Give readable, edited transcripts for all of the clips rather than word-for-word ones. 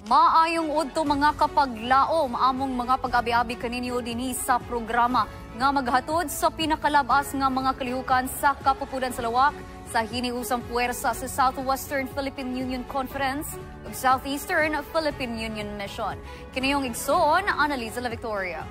Maayong udto mga kapaglaom among mga pag-abi-abi kaninyo dinhi sa programa nga maghatod sa pinakalabas nga mga kalihukan sa kapupudan sa lawak sa hiniusang puwersa sa Southwestern Philippine Union Conference ug Southeastern Philippine Union Mission. Kiniyong igsoon Annalisa La Victoria.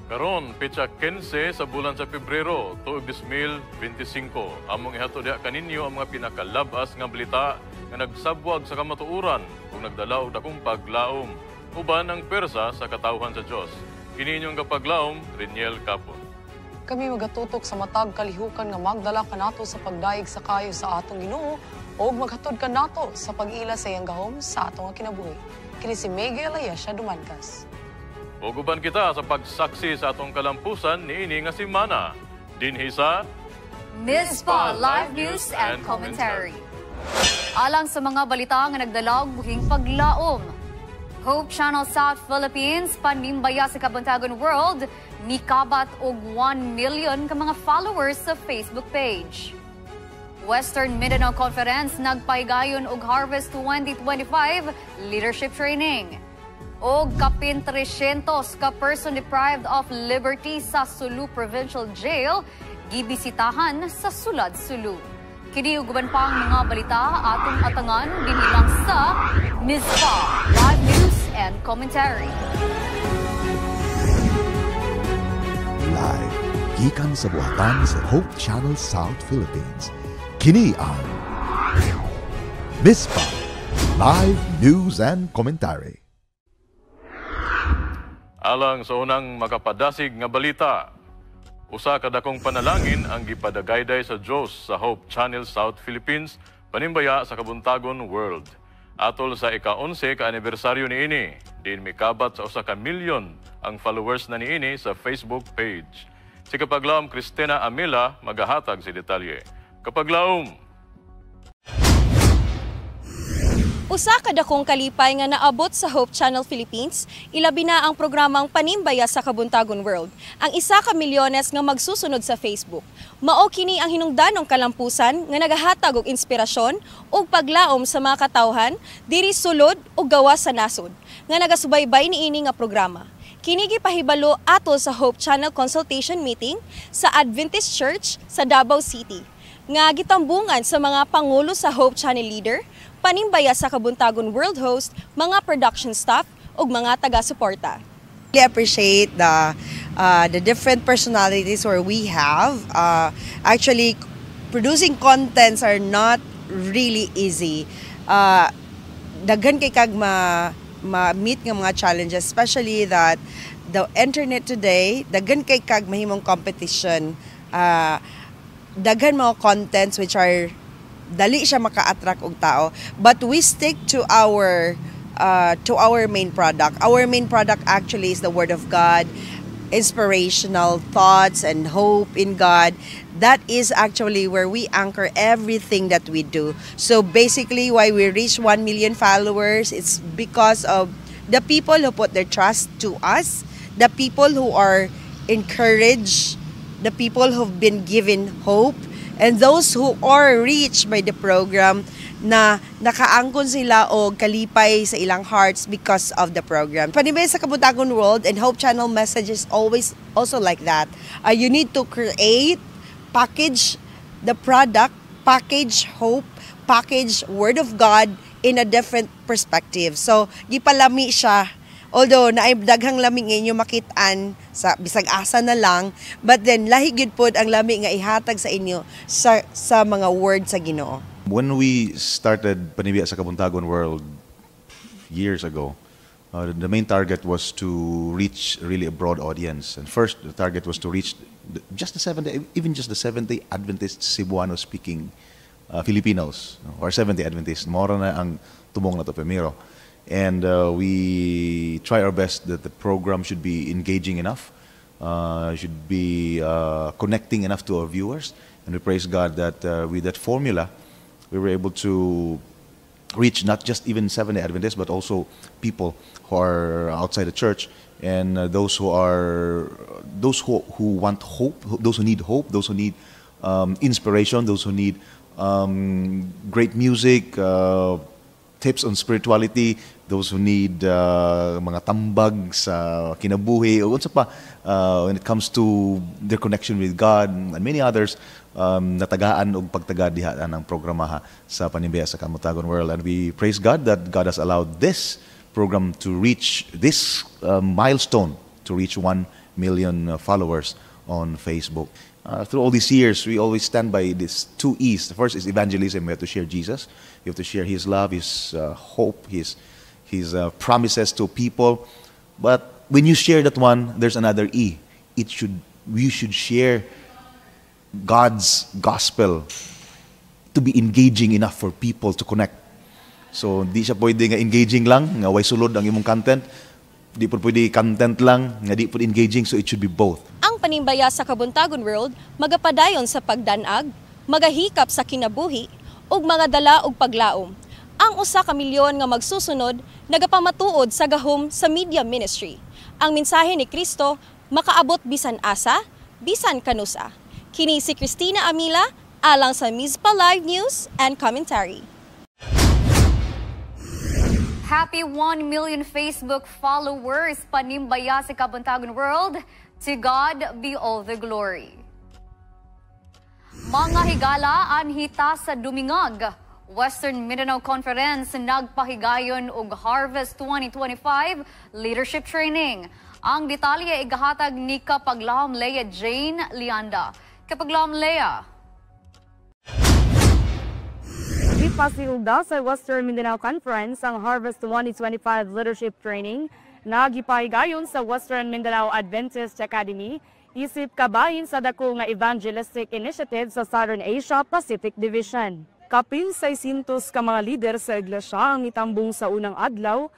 Karon petsa 15 sa bulan sa Pebrero tuig 2025 among ihatod diha kaninyo ang mga pinakalabas nga balita nga nagsabwag sa kamatuoran ug nagdala og dakong paglaom uban ang persa sa katawhan sa Dios. Kini inyong kapaglaom Reniel Capon. Kami magatutok sa matag kalihukan nga magdala kanato sa pagdaig sa kayo sa atong Ginoo o maghatod kanato sa pag-ila sa iyang gahom sa atong kinabuhi. Kini si Miguel Ayesha Dumancas. Uguban kita sa pagsaksi sa atong kalampusan niini nga semana dinhi sa Mispa Live News and Commentary. Alang sa mga balita nga nagdala og buhing paglaom. Hope Channel South Philippines panimbaya sa Kabuntagon World mikabat og 1 million ka mga followers sa Facebook page. Western Mindanao Conference nagpaygayon og Harvest 2025 Leadership Training. Og kapin 300 ka person deprived of liberty sa Sulu Provincial Jail gibisitahan sa Sulad Sulu. Kini uguban pa ang mga balita atong atangan dinilang sa Mispa Live News and Commentary. Live gikan sa buhatan sa Hope Channel South Philippines. Kini ang Mispa Live News and Commentary. Alang sa unang makapadasig nga balita, usa ka dakong panalangin ang gipadagayday sa Dios sa Hope Channel South Philippines panimbaya sa Kabuntagon World. Atol sa ika-11 ka anibersaryo niini, din mikabat sa usa ka milyon ang followers na niini sa Facebook page. Si Kapaglaom Cristina Amila magahatag si detalye. Kapaglaom. Usa ka dakong kalipay nga naabot sa Hope Channel Philippines, ilabi na ang programang Panimbaya sa Kabuntagon World. Ang 1 ka milyones nga magsusunod sa Facebook. Mao kini ang hinungdanong kalampusan nga nagahatag og inspirasyon ug paglaom sa mga katawhan diri sulod ug gawas sa nasod nga nagasubaybay niini nga programa. Kini gipahibalo atol sa Hope Channel Consultation Meeting sa Adventist Church sa Davao City nga gitambungan sa mga pangulo sa Hope Channel leader, panimbaya sa Kabuntagon World host, mga production staff ug mga taga-suporta. I appreciate the different personalities where we have. Actually, producing contents are not really easy. Daghan kay kag ma-meet nga mga challenges, especially that the internet today, daghan kay kag mahimong competition. Daghan mga contents which are dali siya maka-attract og tao, but we stick to our main product. Our main product actually is the Word of God, inspirational thoughts and hope in God. That is actually where we anchor everything that we do. So basically why we reach 1 million followers, it's because of the people who put their trust to us, the people who are encouraged, the people who've been given hope, and those who are reached by the program na nakaangkon sila o kalipay sa ilang hearts because of the program. Panibay sa Kabuntagon World and Hope Channel message is always also like that. You need to create, package the product, package hope, package Word of God in a different perspective. So, gipalami siya. Although naibdaghang lami nga inyo makitaan sa bisag asa na lang, but then lahi gyud pod ang lami nga ihatag sa inyo sa mga word sa Ginoo. When we started Panimbaya sa Kabuntagon World years ago, the main target was to reach really a broad audience. And first, the target was to reach just the 70 Adventist Cebuano speaking Filipinos or 70 Adventists. Mora na ang tumong na to primero. And we try our best that the program should be engaging enough, should be connecting enough to our viewers. And we praise God that with that formula, we were able to reach not just even 70 Adventists, but also people who are outside the church and those who want hope, those who need hope, those who need inspiration, those who need great music, tips on spirituality, those who need mga tambag sa kinabuhi, o unsa pa, when it comes to their connection with God, and many others, natagaan og pagtagad diha ng programa sa Panimbiya sa Kamuntagon World. And we praise God that God has allowed this program to reach this milestone, to reach 1 million followers on Facebook. Through all these years, we always stand by these 2 E's. The first is evangelism. We have to share Jesus. You have to share His love, His hope, His promises to people. But when you share that one, there's another E. We should share God's gospel to be engaging enough for people to connect. So, di siya pwede nga engaging lang, nga way sulod ang imong content. Di po pwede content lang, nga di po engaging, so it should be both. Ang Panimbaya sa Kabuntagon World magapadayon sa pagdanag, magahikap sa kinabuhi, ug mga dala og paglaom. Ang 1 ka milyon nga magsusunod nagapamatuod sa gahom sa media ministry. Ang mensahe ni Kristo makaabot bisan asa, bisan kanusa. Kini si Cristina Amila alang sa Mizpa Live News and Commentary. Happy 1 million Facebook followers, Panimbaya sa Kabuntagon World. To God be all the glory. Mga higala anhita sa Dumingag. Western Mindanao Conference nagpahigayon og Harvest 2025 Leadership Training. Ang detalye igahatag ni Kapaglaom Leia Jane Lianda. Kapaglaom Leia. Ipasilda sa Western Mindanao Conference ang Harvest 2025 Leadership Training. Nagipahigayon sa Western Mindanao Adventist Academy, isip kabahin sa dako nga evangelistic initiative sa Southern Asia Pacific Division. Kapil 600 ka mga lider sa iglesia ang itambong sa unang adlaw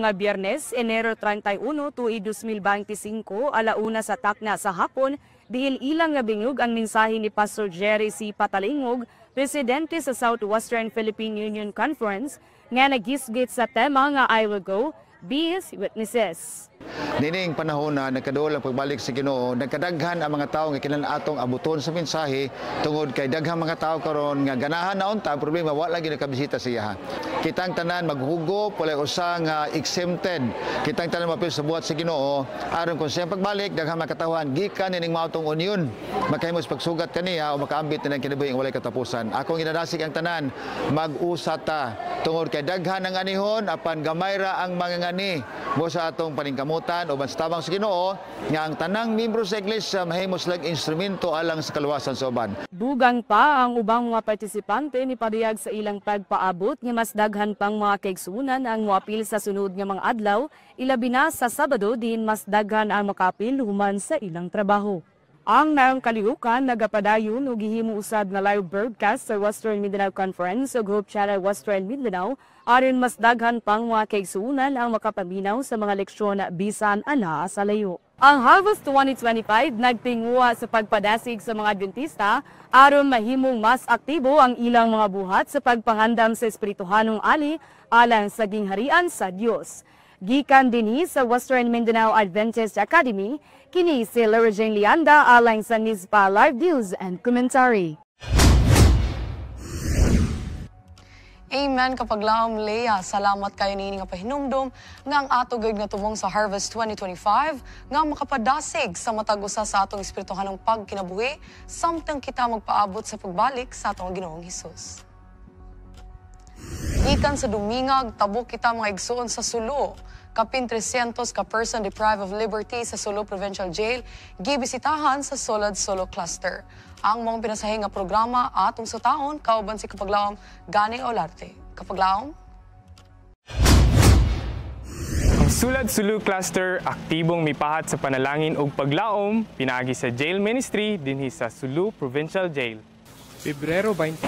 nga Biyernes, Enero 31, tuig 2025, alauna sa takna sa hapon, dihil ilang nga bingog ang mensahe ni Pastor Jerry C. Patalingog, presidente sa Southwestern Philippine Union Conference, nga nagisgit sa tema nga I Will Go, Be His Witnesses. Nining panahon na nagkaduol ang pagbalik sa Ginoo, nagkadaghan ang mga tao nga kinahanglan atong abuton sa mensahe tungod kay daghang mga tao karon nga ganahan na unta ang problema wala gyud nakabisita sa iya. Kitang tanan maghugop walay usa nga exempted. Kitang tanan mapil sa buhat sa Ginoo aron kung siyang pagbalik daghang mga katawhan gikan nining mautong union makahimos pagsugat kaniya o makaambit na kinabuhi ang walay katapusan. Akong ginadasig ang tanan mag-usa ta tungod kay daghan ang anihon apan gamay ra ang mga ngani mo sa atong paningkamutan o tabang sa Ginoo nga ang tanang miyembro sa iglesia mahimos lang instrumento alang sa kaluwasan sa uban. Dugang pa ang ubang mga partisipante ni padayag sa ilang pagpaabot nga mas daghan pang mga kaigsunan ang moapil sa sunod nga mga adlaw, ilabi na sa Sabado din mas daghan ang makapil human sa ilang trabaho. Ang naong kalihukan nagapadayon ug gihimo usad na live broadcast sa Western Mindanao Conference ug Hope Channel Western Mindanao aron mas daghan pang mga kaigsunan ang makapaminaw sa mga leksyon bisan ana sa layo. Ang Harvest 2025 nagtinguha sa pagpadasig sa mga Adventista aron mahimong mas aktibo ang ilang mga buhat sa pagpangandam sa espirituhanong ali alang sa gingharian sa Dios. Gikan dinhi sa Western Mindanao Adventist Academy, kini si Laura Jane Lianda alang sa Mizpa Live News and Commentary. Amen Kapaglaom Leia. Salamat kayo nini nga pahinumdum nga ang ato gayud nga tumong sa Harvest 2025 nga makapadasig sa matag usa sa atong espirituhanong pagkinabuhi samtang kita magpaabot sa pagbalik sa atong Ginoong Hesus. Gikan sa Dumingag, tabo kita mga igsuon sa Sulu. Kapin 300 ka person deprived of liberty sa Sulu Provincial Jail, gibisitahan sa Sulad Sulu Cluster. Ang mga pinasahi nga programa atong sa taon, kauban si Kapaglaom Gani Olarte. Kapaglaom? Ang Sulad Sulu Cluster aktibong mipahat sa panalangin ug paglaom pinaagi sa jail ministry dinhi sa Sulu Provincial Jail. Pebrero 28,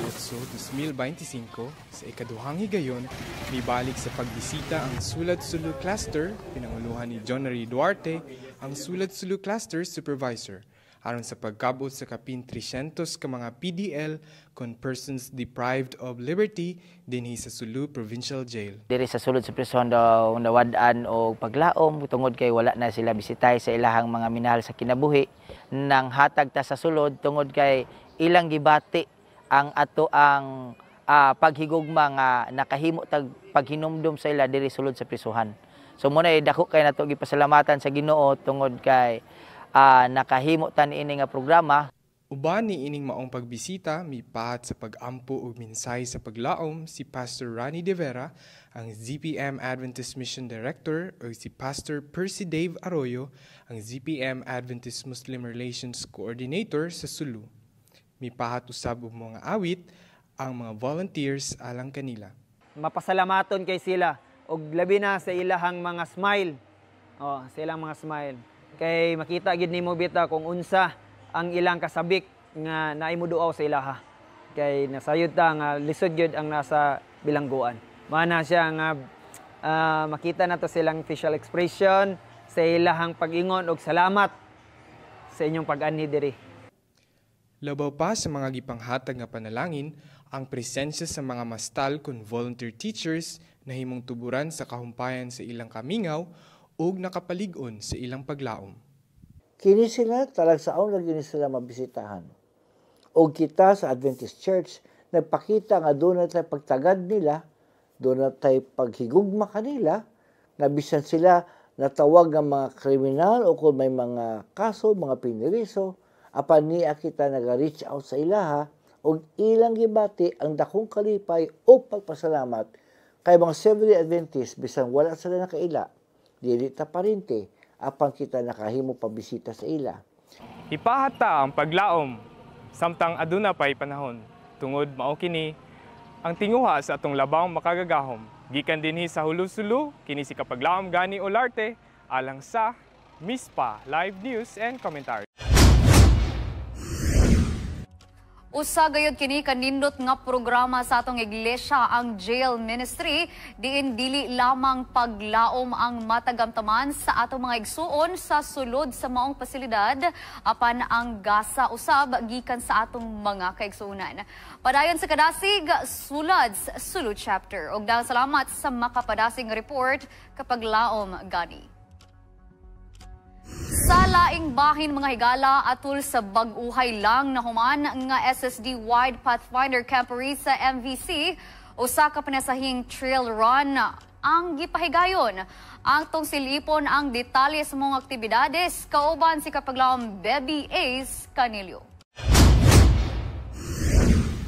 2025, sa ikaduhang higayon, mibalik sa pagbisita ang Sulad Sulu Cluster, pinanguluhan ni John Ray Duarte, ang Sulad Sulu Cluster Supervisor, aron sa pagkabot sa kapin 300 ka mga PDL kon persons deprived of liberty dinhi sa Sulu Provincial Jail. Diri sa sulod sa prison daw nawad-an og paglaom tungod kay wala na sila bisitay sa ilahang mga minahal sa kinabuhi nang hatag ta sa sulod tungod kay ilang gibati ang ato ang paghigugma nga nakahimo tag paghinumdum sa ila diri sulod sa prisuhan. So muna dako kay nato gipasalamatan sa Ginoo tungod kay nakahimo tan ini nga programa. Uban ni ining maong pagbisita, mipahat sa pag-ampo ug minsay sa paglaom si Pastor Ronnie De Vera, ang ZPM Adventist Mission Director, o si Pastor Percy Dave Arroyo, ang ZPM Adventist Muslim Relations Coordinator sa Sulu. Mipahat usab og mga awit ang mga volunteers alang kanila. Mapasalamaton kay sila og labi na sa ilahang mga smile. Sa ilang mga smile. Kay makita gid nimo bita kung unsa ang ilang kasabik nga naimuduaw sa ilaha. Kay nasayod ta nga lisod gyud ang nasa bilangguan. Mana siya nga makita nato silang facial expression sa ilahang pag-ingon og salamat sa inyong pag-ani diri. Labaw pa sa mga gipanghatag nga panalangin, ang presensya sa mga mastal kun volunteer teachers na himong tuburan sa kahumpayan sa ilang kamingaw ug nakapalig-on sa ilang paglaom. Kini sila talagsaon na gini sila mabisitahan. O kita sa Adventist Church, nagpakita nga doon na tayo pagtagad nila, doon na tayo paghigugma kanila, na bisan sila natawag ng mga kriminal o kung may mga kaso, mga piniriso, apan niya kita nag-reach out sa ilaha, o ilang gibati ang dakong kalipay o pagpasalamat kay mga Seventh-day Adventist, bisan wala sila nakaila, dili ta parinte, apang kita nakahimo pabisita sa ila. Ipahata ang paglaom, samtang aduna pay panahon. Tungod mao kini ang tinguha sa atong labawng makagagahom. Gikan dinhi sa Hulu-Sulu, kini si Kapaglaom Gani Olarte, alang sa MISPA Live News and Commentary. Usa gayud kini kanindot nga programa sa atong iglesia ang jail ministry, diin dili lamang paglaom ang matagamtaman sa atong mga igsuon sa sulod sa maong pasilidad, apan ang gasa usab gikan sa atong mga kaigsuonan. Padayon sa kadasig Sulads Sulu chapter. Og dahil salamat sa makapadasig report Kapaglaom Gani. Sa laing bahin mga higala atul sa bag-uhay lang na human nga SSD Wide Pathfinder Camporee sa MVC, usa ka pinasahing trail run ang gipahigayon. Ang tong silipon ang detalye sa mga aktibidades kauban si Kapaglaom Baby Ace Canilio.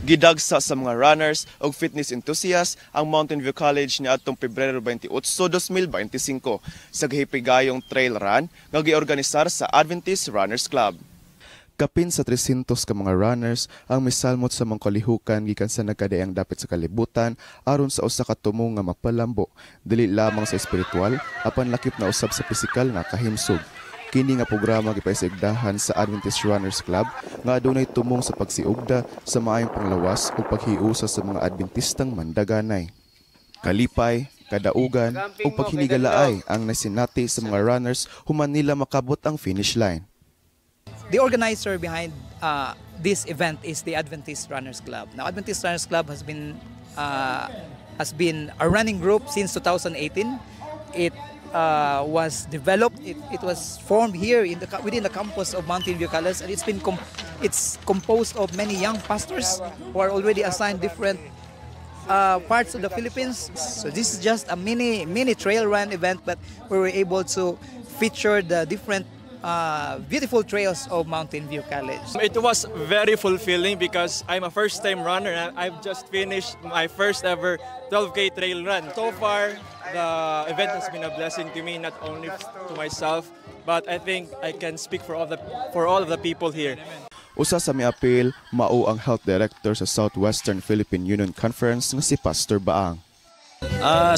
Gidagsa sa mga runners o fitness enthusiasts ang Mountain View College ni atong Pebrero 28, 2025 sa gihipigayong trail run nga giorganisar sa Adventist Runners Club. Kapin sa 300 ka mga runners ang misalmot sa mga kalihukan gikan sa nagkadaang dapit sa kalibutan aron sa usa ka tumo nga mapalambo, dili lamang sa espiritual apan lakip na usab sa pisikal nga kahimsog. Kini nga programa gipaisigdahan sa Adventist Runners Club nga adunay tumong sa pagsiugda sa maayong panglawas o paghiusa sa mga Adventistang mandaganay. Kalipay, kadaugan o paghinigalaay ang nasinati sa mga runners human nila makabot ang finish line. The organizer behind this event is the Adventist Runners Club. Now, Adventist Runners Club has been a running group since 2018. It was developed. It was formed here within the campus of Mountain View College, and it's composed of many young pastors who are already assigned different parts of the Philippines. So this is just a mini trail run event, but we were able to feature the different beautiful trails of Mountain View College. It was very fulfilling because I'm a first-time runner and I've just finished my first ever 12K trail run. So far, the event has been a blessing to me, not only to myself, but I think I can speak for all of the people here. Usa sa miapil mao ang Health Director sa Southwestern Philippine Union Conference nga si Pastor Baang.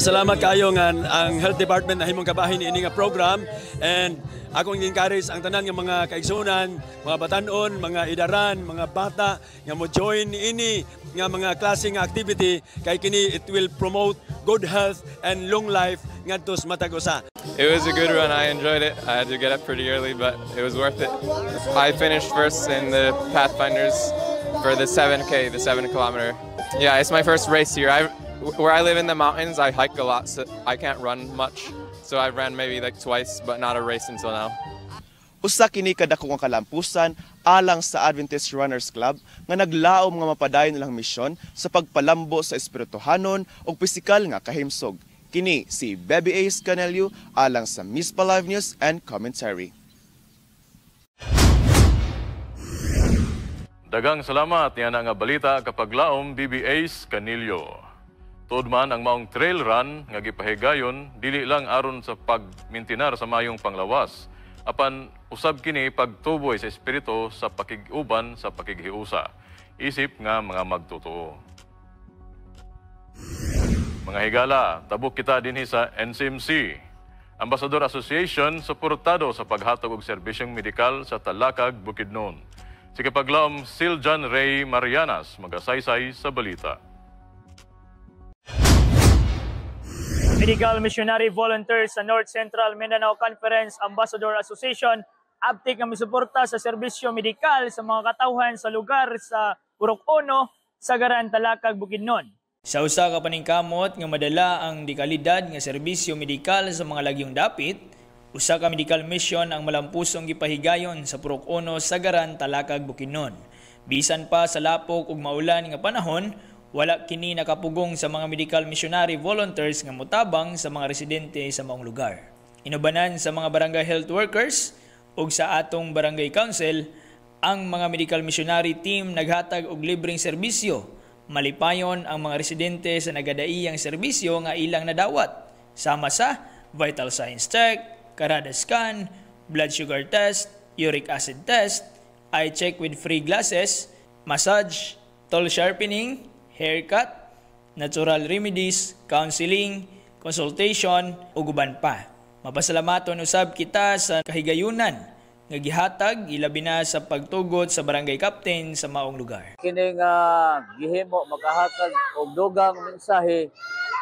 Salamat kayo nga ang Health Department na himong kabahin ini nga program, and akong encourage ang tanan nga mga kaigsunan, mga batanon, mga idaran, mga bata nga mo join ini nga mga klase nga activity kay kini it will promote good health and long life ngadto sa matag usa. It was a good run. I enjoyed it. I had to get up pretty early, but it was worth it. I finished first in the Pathfinders for the 7K, the 7-kilometer. Yeah, it's my first race here. Where I live in the mountains, I hike a lot, so I can't run much. So I ran maybe like twice, but not a race until now. Usa kini kadakong kalampusan alang sa Adventist Runners Club nga naglaom nga mapadayon nilang misyon sa pagpalambo sa espirituhanon ug pisikal nga kahimsog. Kini si Baby Ace Canelio alang sa Mispa Live News and Commentary. Dagang salamat niya nga balita kapag laom BB Ace Canelio. Tuod man ang maong trail run nga gipahigayon dili lang aron sa pagmintinar sa mayong panglawas. Apan usab kini pagtuboy sa espiritu sa pakig-uban sa pakighiusa. Isip nga mga magtotoo. Mga higala, tabok kita dinhi sa NCMC. Ambassador Association suportado sa paghatag og serbisyong medikal sa Talakag, Bukidnon. Si kapaglaom Siljan Ray Marianas magasaysay sa balita. Medical Missionary Volunteers sa North Central Mindanao Conference Ambassador Association abtik nga misuporta sa serbisyo medikal sa mga katawhan sa lugar sa Purok 1 sa Garan, Talakag, Bukidnon. Sa usa ka paningkamot nga madala ang dekalidad nga serbisyo medikal sa mga lagyong dapit, usa ka medical mission ang malampusong gipahigayon sa Purok 1 sa Garan, Talakag, Bukidnon. Bisan pa sa lapok ug maulan nga panahon, wala kini nakapugong sa mga medical missionary volunteers nga motabang sa mga residente sa maong lugar. Inubanan sa mga barangay health workers ug sa atong barangay council, ang mga medical missionary team naghatag og libreng serbisyo. Malipayon ang mga residente sa nagadaiyang serbisyo nga ilang nadawat, sama sa vital signs check, karada scan, blood sugar test, uric acid test, eye check with free glasses, massage, tool sharpening, haircut, natural remedies, counseling, consultation, ug uban pa. Mapasalamaton usab kita sa kahigayunan nga gihatag ilabi na sa pagtugot sa barangay captain sa maong lugar. Kini nga gihimo makahatag og dugang mensahe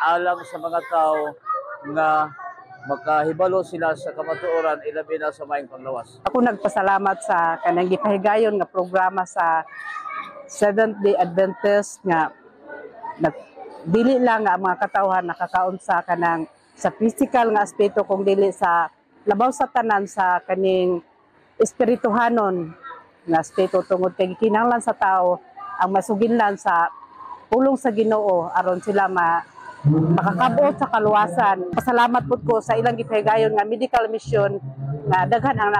alang sa mga tao nga makahibalo sila sa kamatuoran ilabi na sa maayong panglawas. Ako nagpasalamat sa kanang gipahigayon nga programa sa Seventh-day Adventist nga dili lang nga mga katawhan nakakaon sa kanang sa physical nga aspeto kung dili sa labaw sa tanan sa kaning espirituhanon nga aspeto tungod kay kinahanglan sa tao ang masuginlan sa pulong sa Ginoo aron sila makakabot sa kaluwasan. Pasalamat pud ko sa ilang gipahigayon nga medical mission nga daghan ang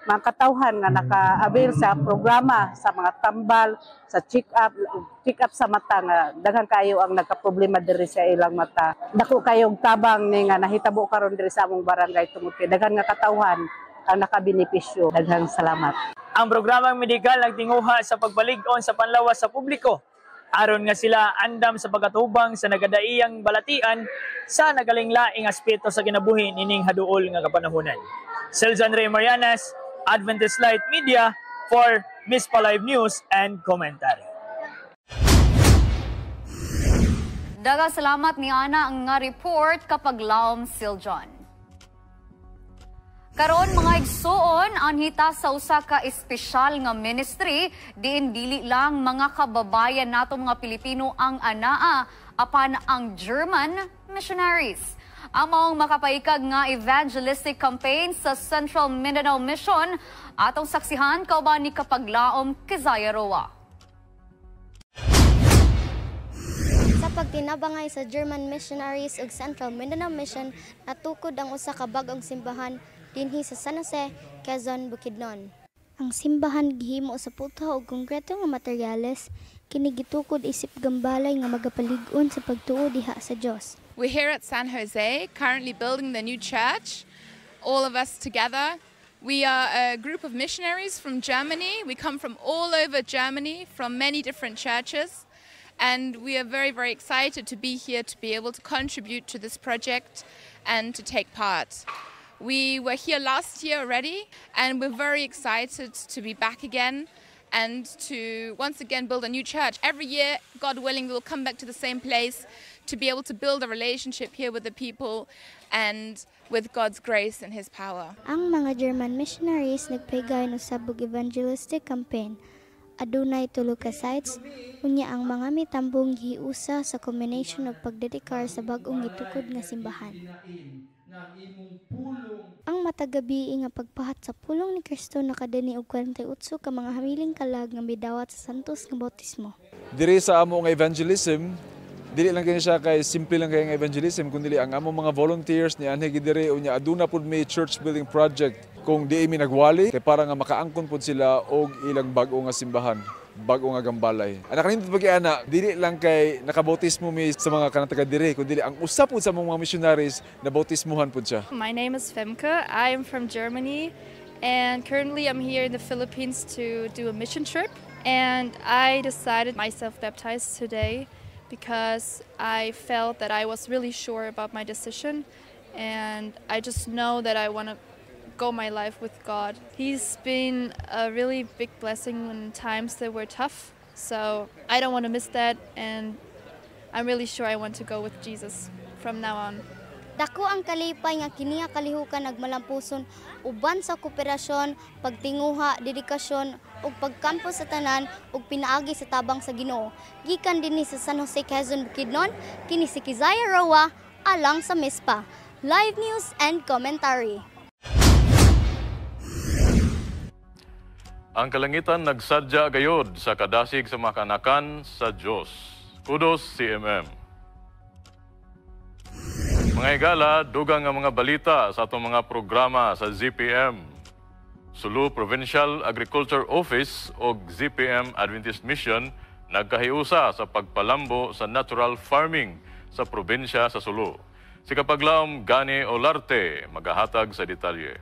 mga katawhan nga naka-avail sa programa sa mga tambal, sa check-up sa mata nga daghan kayo ang nagka-problema diri sa ilang mata. Dako kayong tabang ni nga nahitabo karon diri sa among barangay tungod kay daghan nga katawhan ang nakabenepisyo. Daghang salamat. Ang programang medikal nagtinguha sa pagbalig-on sa panlawas sa publiko aron nga sila andam sa pagkatubang sa nagadaiyang balatian sa nagalinglaing aspeto sa kinabuhi nining haduol nga kapanahunan. Siljan Ray Marianas, Adventist Light Media for Mispa Live News and Commentary. Daga salamat ni Ana ang nga report kapag laom Siljan. Karon mga igsuon anhita sa usa ka espesyal nga ministry diin dili lang mga kababayan nato mga Pilipino ang anaa apan ang German missionaries. Among makapaikag nga evangelistic campaign sa Central Mindanao Mission atong saksihan kauban ni kapaglaom Kizaya Roa. Sa pagtinabangay sa German missionaries ug Central Mindanao Mission natukod ang usa ka bag-ong simbahan dinhi sa San Jose, Quezon, Bukidnon. Ang simbahan gihimo sa putha ug konkreto nga materyales kini gitukod isip gambalay nga magapalig-on sa pagtuo diha sa Dios. We're here at San Jose, currently building the new church, all of us together. We are a group of missionaries from Germany. We come from all over Germany, from many different churches. And we are very, very excited to be here to be able to contribute to this project and to take part. We were here last year already, and we're very excited to be back again and to once again build a new church. Every year, God willing, we'll come back to the same place to be able to build a relationship here with the people and with God's grace and His power. Ang mga German missionaries nagpahigayon og sabog evangelistic campaign adunay tulo ka sites, unya ang mga mitambong giusa sa combination of pagdedikar sa bag-ong gitukod nga simbahan. Ang matagabi nga pagpahat sa pulong ni Kristo nakadani og 48 ka mga hamiling kalag nga midawat sa santos nga bautismo. Diri sa amo nga evangelism, dili lang kini siya kay simple lang kay nga evangelism kundi ang amo mga volunteers ni anhi gidiri unya aduna pud may church building project kung di mi nagwali kay para nga makaangkon pud sila og ilang bag-o nga simbahan, bag-o nga gambalay. Ana kanindot pagi ana, dili lang kay nakabautismo mi sa mga kanang taga diri kundi ang usa pud sa mga missionaries na bautismuhan pud siya. My name is Femke. I am from Germany and currently I'm here in the Philippines to do a mission trip. And I decided myself baptized today because I felt that I was really sure about my decision and I just know that I want to go my life with God. He's been a really big blessing in times that were tough, so I don't want to miss that and I'm really sure I want to go with Jesus from now on. Dako ang kalipay nga kini nga kalihukan nagmalampuson uban sa kooperasyon, pagtinguha, dedikasyon ug pagkampo sa tanan ug pinaagi sa tabang sa Ginoo. Gikan dinhi sa San Jose, Quezon, Bukidnon, kini si Kizaya Roa alang sa Mispa. Live news and commentary. Ang kalangitan nagsadya gayod sa kadasig sa mga kanakan sa Diyos. Kudos CMM. Mga higala, dugang nga mga balita sa atong mga programa sa ZPM. Sulu Provincial Agriculture Office o ZPM Adventist Mission nagkahiusa sa pagpalambo sa natural farming sa probinsya sa Sulu. Si Kapaglaom Gani Olarte magahatag sa detalye.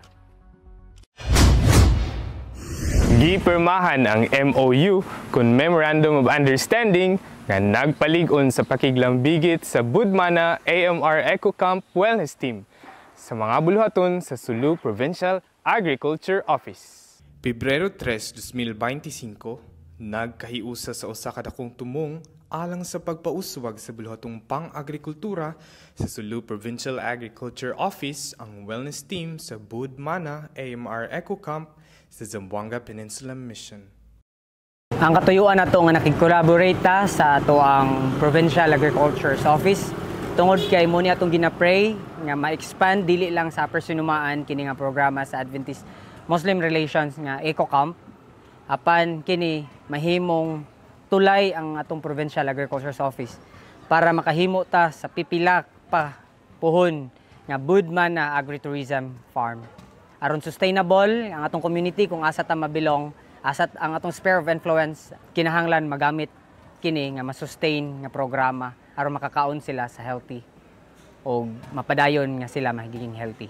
Gipirmahan ang MOU kung Memorandum of Understanding nga nagpalig-on sa pakiglambigit sa Budmana AMR Eco Camp Wellness Team sa mga buluhaton sa Sulu Provincial Agriculture Office. Pebrero 3, 2025, nagkahiusa sa usa ka dakong tumong alang sa pagpauswag sa buluhatong pang-agrikultura sa Sulu Provincial Agriculture Office ang wellness team sa Budmana AMR Eco Camp sa Zamboanga Peninsula Mission. Ang katuyuan nato nga nakikolaborate sa ato ang Provincial Agriculture Office tungod kay mo ni atong gina-pray nga ma-expand dili lang sa persinumaan kini nga programa sa Adventist Muslim Relations nga Eco Camp apan kini mahimong tulay ang atong Provincial Agriculture Office para makahimo ta sa pipila pa puhon nga Budmana Agritourism Farm aron sustainable ang atong community kung asa ta mabilong. Asat ang atong sphere of influence, kinahanglan magamit kini nga ma-sustain nga programa aron makakaon sila sa healthy o mapadayon nga sila magiging healthy.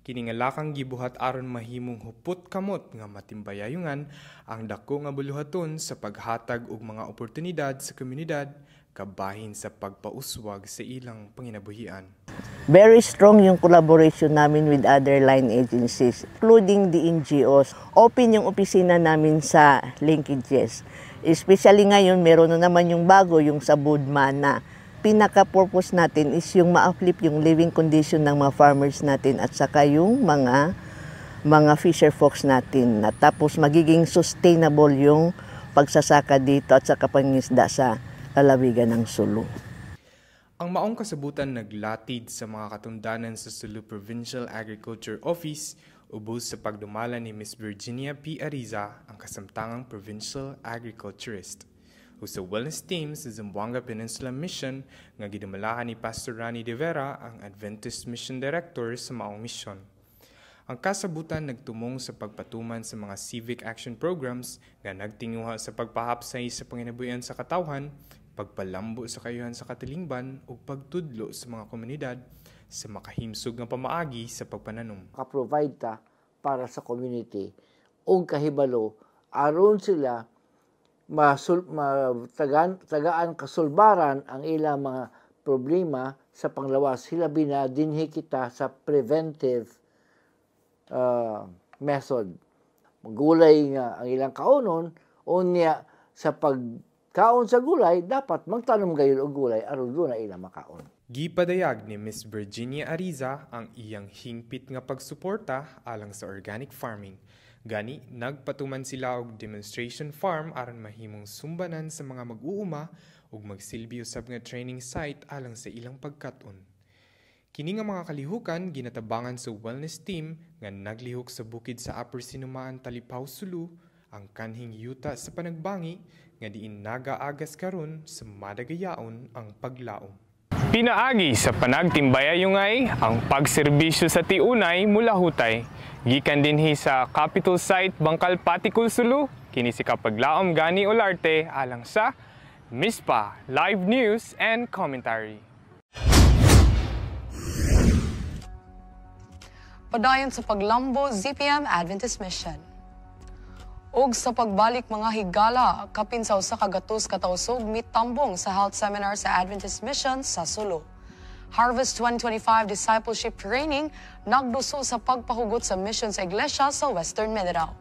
Kini nga lakang gibuhat aron mahimong hupot kamot nga matimbayayungan ang dako nga buluhaton sa paghatag og mga oportunidad sa komunidad kabahin sa pagpauswag sa ilang panginabuhian. Very strong yung collaboration namin with other line agencies, including the NGOs. Open yung opisina namin sa linkages. Especially ngayon, meron na naman yung bago, yung sa Budmana. Pinaka-purpose natin is yung ma-uplift yung living condition ng mga farmers natin at saka yung mga fisher folks natin. At tapos magiging sustainable yung pagsasaka dito at saka pangingisda sa lalawigan ng Sulu. Ang maong kasabutan naglatid sa mga katundanan sa Sulu Provincial Agriculture Office ubos sa pagdumala ni Ms. Virginia P. Ariza, ang kasamtangang provincial agriculturist. O sa wellness team sa Zamboanga Peninsula Mission nga gidumalahan ni Pastor Rani De Vera, ang Adventist Mission Director sa maong mission. Ang kasabutan nagtumong sa pagpatuman sa mga civic action programs nga nagtinguha sa pagpahapsay sa panginabuhian sa katawhan, pagpalambo sa kayuhan sa katilingban ug pagtudlo sa mga komunidad sa makahimsog nga pamaagi sa pagpananom. Ka-provide ta para sa community ug kahibalo aron sila tagaan kasulbaran ang ilang mga problema sa panglawas. Sila bina dinhi kita sa preventive method. Gulay nga ang ilang kaunon unya sa pagkaon sa gulay, dapat magtanom gayon og gulay aron do na ila makaon. Gipadayag ni Ms. Virginia Ariza ang iyang hingpit nga pagsuporta alang sa organic farming Gani, nagpatuman sila og demonstration farm aron mahimong sumbanan sa mga mag-uuma ug magsilbi usab nga training site alang sa ilang pagkat-on. Kini nga mga kalihukan ginatabangan sa wellness team nga naglihok sa bukid sa Upper Sinumaan, Talipaw, Sulu, ang kanhing yuta sa panagbangi nga diin nagaagas karon sa madagayaon ang paglaom. Pinaagi sa panagtimbayayungay ang pagserbisyo sa tiunay mula hutay. Gikan dinhi sa Capitol Site, Bangkal, Patikul, Sulu, kini si Kapaglaom Gani Olarte alang sa MISPA Live News and Commentary. Padayon sa paglambo ZPM Adventist Mission. Og sa pagbalik mga higala, kapin sa usa ka gatos ka tausog mitambong sa health seminar sa Adventist Mission sa Sulu. Harvest 2025 Discipleship Training nagduso sa pagpahugot sa mission sa iglesia sa Western Mindanao.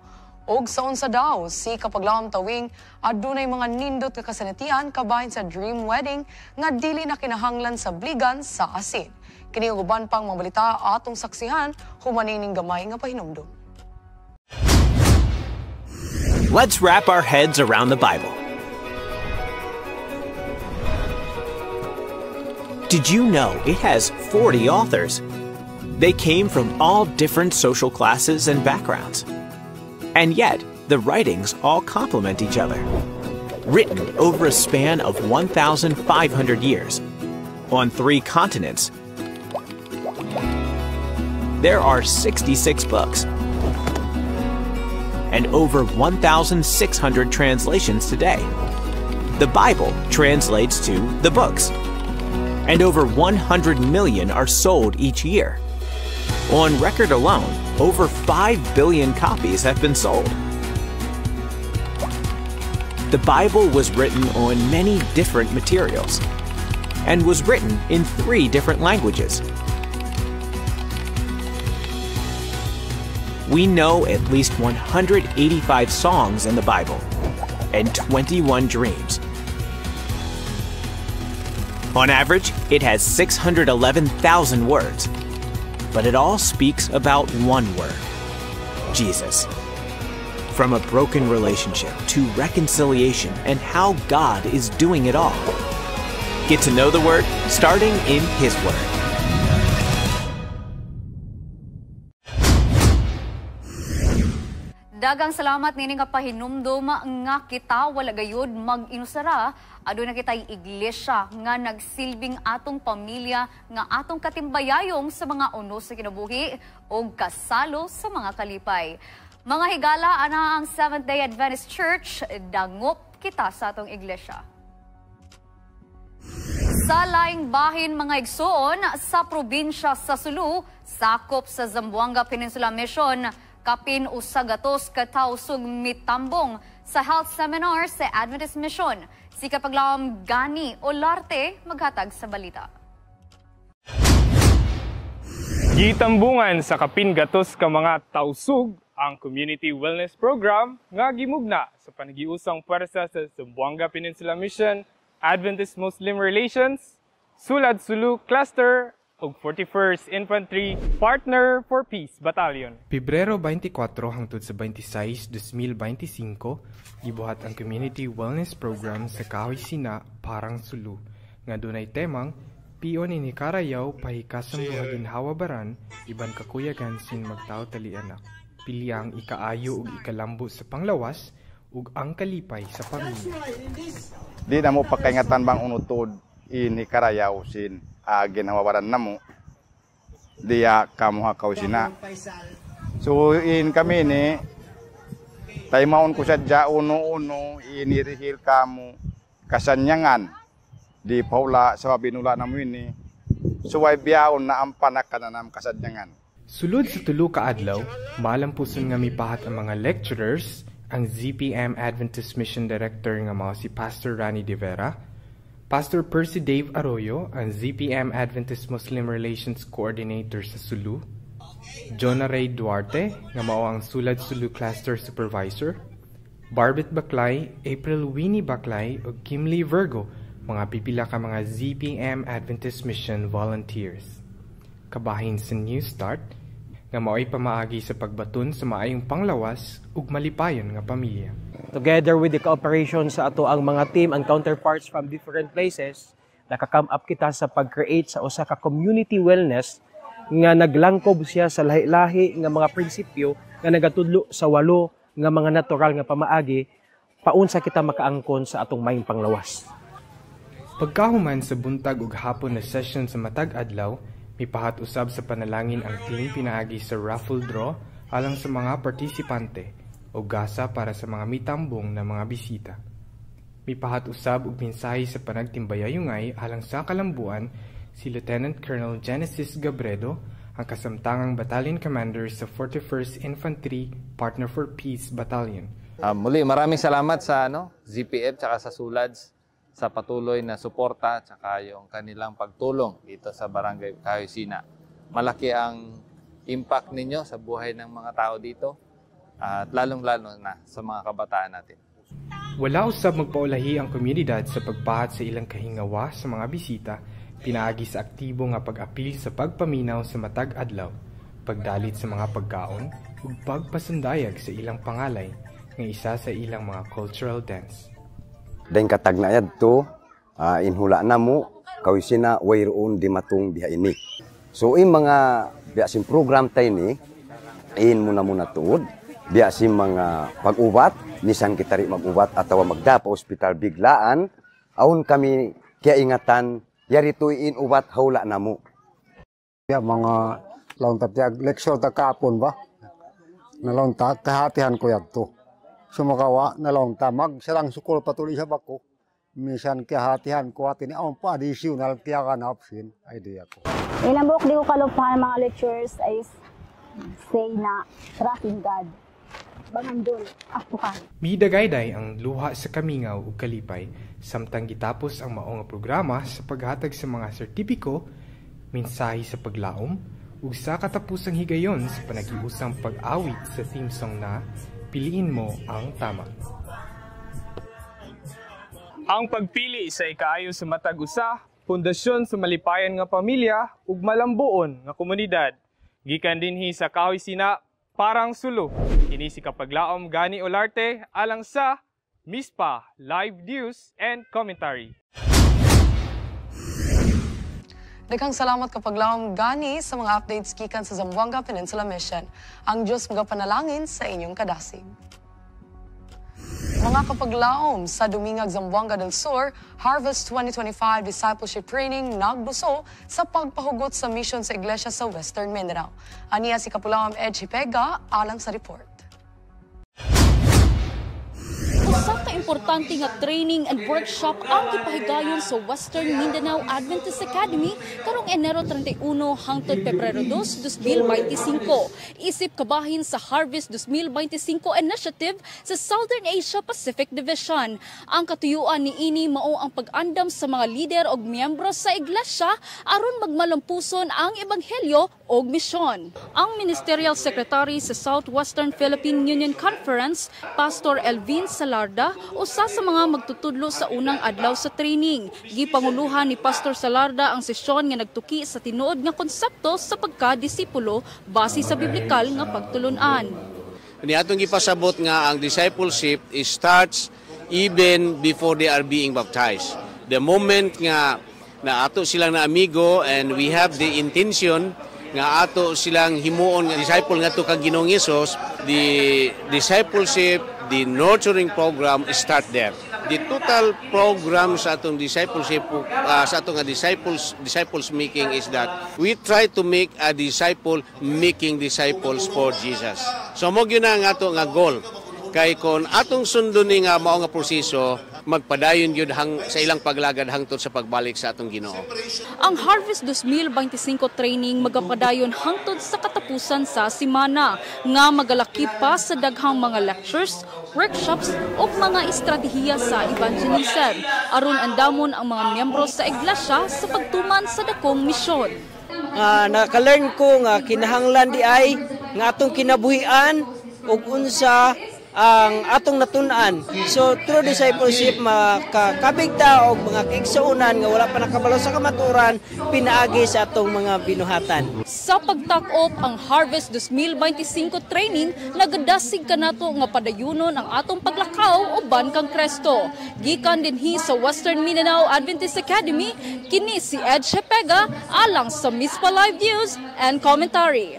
Og sa unsa daw, si Kapaglaom Tawing adunay mga nindot nga kasanatian kabahin sa dream wedding nga dili na kinahanglan sa bligan sa asin. Kini uban pang mga balita atong saksihan humanining gamay nga pahinumdum. Let's wrap our heads around the Bible. Did you know it has 40 authors? They came from all different social classes and backgrounds. And yet, the writings all complement each other. Written over a span of 1,500 years, on 3 continents, there are 66 books, and over 1,600 translations today. The Bible translates to the books, and over 100 million are sold each year. On record alone, over 5 billion copies have been sold. The Bible was written on many different materials and was written in 3 different languages. We know at least 185 songs in the Bible and 21 dreams. On average, it has 611,000 words, but it all speaks about one word: Jesus. From a broken relationship to reconciliation and how God is doing it all. Get to know the Word starting in His Word. Dagang salamat nining kapahinumdum nga kita wala gayud mag-inusara aduna kitay iglesia nga nagsilbing atong pamilya nga atong katimbayayong sa mga unos sa kinabuhi o kasalo sa mga kalipay. Mga higala ana ang Seventh-day Adventist Church, dangop kita sa atong iglesia. Sa laing bahin mga igsoon sa probinsya sa Sulu, sakop sa Zamboanga Peninsula Mission, kapin usa gatos ka tausog mitambong sa health seminar sa Adventist Mission. Si Kapaglaom Gani Olarte maghatag sa balita. Gitambungan sa kapin gatos ka mga tausog ang Community Wellness Program nga gimugna sa panagiusang pwersa sa Zamboanga Peninsula Mission, Adventist Muslim Relations, Sulad Sulu Cluster, ug 41st Infantry Partner for Peace Battalion. Pebrero 24 hangtod sa 26, 2025, gibuhat ang Community Wellness Program sa Kahoy Sina, Parang Sulu, nga dunay temang Pion ini Karayaw pahikasang mga ginhawa baran, iban kakuyagan sin magtao tali anak. Piliang ikaayo ug ikalambo sa panglawas ug ang kalipay sa pamilya. Di na mo pagkaingatan bang unutod ini Karayaw sin ginhawaran namo diya kamuha kausina. So in kami ni taymaon ko sadya uno inirihil kamu kasanyangan di paula sa binula namo ini suway biyaon na ang panakanan kasanyangan. Sulod sa tulo ka adlaw, malampuson nga mipahat ang mga lecturers, ang ZPM Adventist Mission Director nga mao si Pastor Rani De Vera, Pastor Percy Dave Arroyo, ang ZPM Adventist Muslim Relations Coordinator sa Sulu, Jonah Ray Duarte, nga mao ang Sulad Sulu Cluster Supervisor, Barbet Baklay, April Winnie Baklay, ug Kimley Virgo, mga pipila ka mga ZPM Adventist Mission volunteers. Kabahin sa New Start, nga mao'y pamaagi sa pagbaton sa maayong panglawas ug malipayon nga pamilya. Together with the cooperation sa ato ang mga team and counterparts from different places, nakakam up kita sa pag-create sa usa ka community wellness nga naglangkob siya sa lahi-lahi nga mga prinsipyo nga nagatudlo sa 8 nga mga natural nga pamaagi paunsa kita makaangkon sa atong maayong panglawas. Pagkahuman sa buntag ug hapon na session sa matag adlaw, mipahat usab sa panalangin ang team pinaagi sa raffle draw alang sa mga partisipante o gasa para sa mga mitambong na mga bisita. Mipahat usab og mensahe sa panagtimbayayungay alang sa kalambuan si Lieutenant Colonel Genesis Gabredo, ang kasamtangang battalion commander sa 41st Infantry Partner for Peace Battalion. Muli, maraming salamat sa ZPF at sa SULADS sa patuloy na suporta at yung kanilang pagtulong dito sa Barangay Kahoy Sina. Malaki ang impact ninyo sa buhay ng mga tao dito at lalong-lalo na sa mga kabataan natin. Wala usab magpaulahi ang komunidad sa pagpahat sa ilang kahingawa sa mga bisita, pinaagi sa aktibo nga pag-apil sa pagpaminaw sa matag adlaw, pagdalit sa mga pagkaon ug pagpasundayag sa ilang pangalay nga isa sa ilang mga cultural dance. Dahil katag na yadto, inhula na mo, kawisina wayroon di matong biha ini. So yung mga biasim program tayo ni, in muna tuod, biasim mga pag-ubat, nisan kita rin mag-ubat atawa magda pa ospital biglaan, aun kami kaya ingatan, yari tuyin ubat hawla na mo. Mga launtat yag, leksyon ta kapon ba? Nalauntat, kahatihan ko yadto. Sumakawa na lang tamag sarang sukol patuloy sa bako. Minsan kahatihan ko atin ang pa-additional kaya ka na-option idea ko. Ilang buok di ko kalupahan mga lectures ay say na trusting God. Bangandol, ako ka. Midagayday ang luha sa kamingaw ug kalipay samtang gitapos ang mao nga programa sa paghatag sa mga sertipiko, mensahe sa paglaom ug sa katapusang higayon sa panagiusang pag-awit sa theme song na Piliin Mo Ang Tama. Ang pagpili sa ikaayo sa matag usa, pundasyon sa malipayan nga pamilya ug malambuon nga komunidad. Gikan dinhi sa Kahoy Sina, parang sulo. Kini si Kapaglaom Gani Olarte alang sa MISPA Live News and Commentary. Daghang salamat Kapaglaom Gani sa mga updates gikan sa Zamboanga Peninsula Mission. Ang Diyos magapanalangin sa inyong kadasig. Mga Kapaglaom, sa Dumingag Zamboanga del Sur, Harvest 2025 Discipleship Training nagbuso sa pagpahugot sa mission sa iglesia sa Western Mindanao. Aniya si Kapulaom Ed Hipega alang sa report. Usa ka importante nga training and workshop ang gipahigayon sa Western Mindanao Adventist Academy karong Enero 31 hangtod Pebrero 2, 2025. Isip kabahin sa Harvest 2025 initiative sa Southern Asia Pacific Division. Ang katuyuan niini mao ang pag-andam sa mga lider o miyembro sa iglesia aron magmalampuson ang ebanghelyo o misyon. Ang Ministerial Secretary sa Southwestern Philippine Union Conference, Pastor Elvin Salarda, usa sa mga magtutudlo sa unang adlaw sa training. Gipanguluhan ni Pastor Salarda ang sesyon nga nagtuki sa tinuod nga konsepto sa pagka-disipulo base sa biblikal nga pagtulunan. Ni atong gipasabot nga ang discipleship starts even before they are being baptized. The moment nga na ato silang na amigo and we have the intention nga ato silang himuon nga disciple nga to kang Ginoong Hesus, the discipleship, the nurturing program start there. The total program sa atong discipleship, sa atong disciples making is that we try to make a disciple making disciples for Jesus. So mo gyud na nga ato nga goal. Kay kon atong sundon ni nga mao nga proseso, magpadayon yun sa ilang paglagad hangtod sa pagbalik sa atong Ginoo. Ang Harvest 2025 training magapadayon hangtod sa katapusan sa simana nga magalaki pa sa daghang mga lectures, workshops o mga estratehiya sa evangelism aron andamon ang mga miyembro sa iglesia sa pagtuman sa dakong misyon. Naka-learn ko nga kinahanglan di ay nga atong kinabuhian ug unsa ang atong natun-an. So through discipleship makakabig ta og mga kaigsuonan nga wala pa nakabalo sa kamaturan pinaagi sa atong mga binuhatan. Sa pagtak-op ang Harvest 2025 training, nagadasig kanato nga padayunon ang atong paglakaw uban kang Kresto. Gikan dinhi sa Western Mindanao Adventist Academy, kini si Ed Hepega alang sa Mispa Live News and Commentary.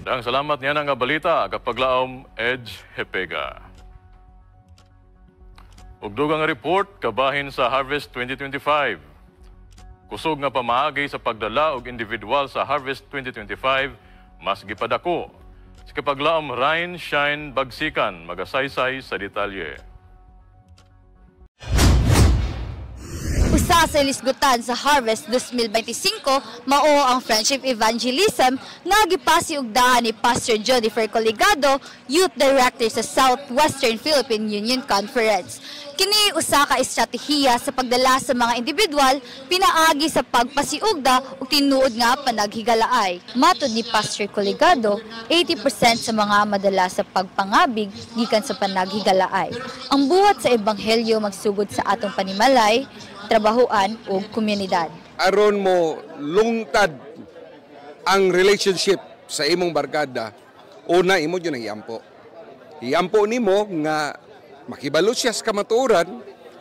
Dang salamat niya nga balita kapag laom Edge Hepega. Ug dugang report kabahin sa Harvest 2025. Kusog nga pamaagi sa pagdala og individual sa Harvest 2025 mas gipadako. Si kapag laom Ryan Shine Bagsikan magasaysay sa detalye. Usa sa ilisgutan sa Harvest 2025 mao ang Friendship Evangelism nga gipasiugdahan ni Pastor Jennifer Coligado, Youth Director sa Southwestern Philippine Union Conference. Kini usa ka estratehiya sa pagdala sa mga individual pinaagi sa pagpasiugda ug tinuod nga panaghigalaay. Matud ni Pastor Coligado, 80% sa mga madala sa pagpangabig gikan sa panaghigalaay. Ang buhat sa ebanghelyo magsugod sa atong panimalay, trabahuan o komunidad. Aron mo lungtad ang relationship sa imong barkada, una imo yun ang iampo. Iampo nimo nga makibalo siya sa kamaturan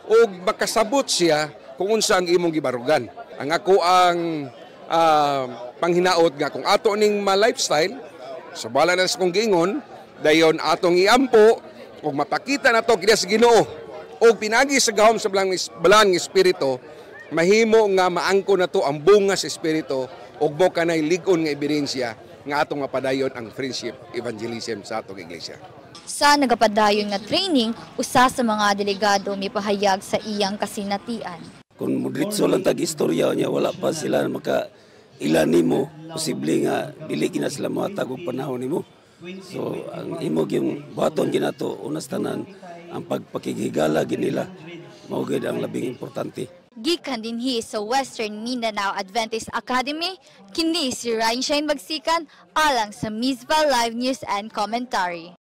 o makasabot siya kung unsa ang imong gibarugan. Ang ako ang panghinaot nga kung ato ning ma-lifestyle, sa bala na sa kong gingon, dayon atong iampo o mapakita na to kina sa Ginoo o pinagi sa gahom sa balang espiritu, mahimo nga maangko na to ang bunga sa espiritu ug mo kanay lig-on nga ebidensya nga atong mapadayon ang Friendship Evangelism sa atong iglesia. Sa nagapadayon nga training, usa sa mga delegado mipahayag sa iyang kasinatian. Kung mudritso lang tag-istorya niya, wala pa sila makailan nimo, posible nga dili gina sila mohatag og panahon nimo. So ang imo yung buhaton ginato unas tanan ang pagpakigigala ginila mao gid ang labing importante. Gikan dinhi sa Western Mindanao Adventist Academy, kini si Ryan Shine Bagsikan alang sa Mispa Live News and Commentary.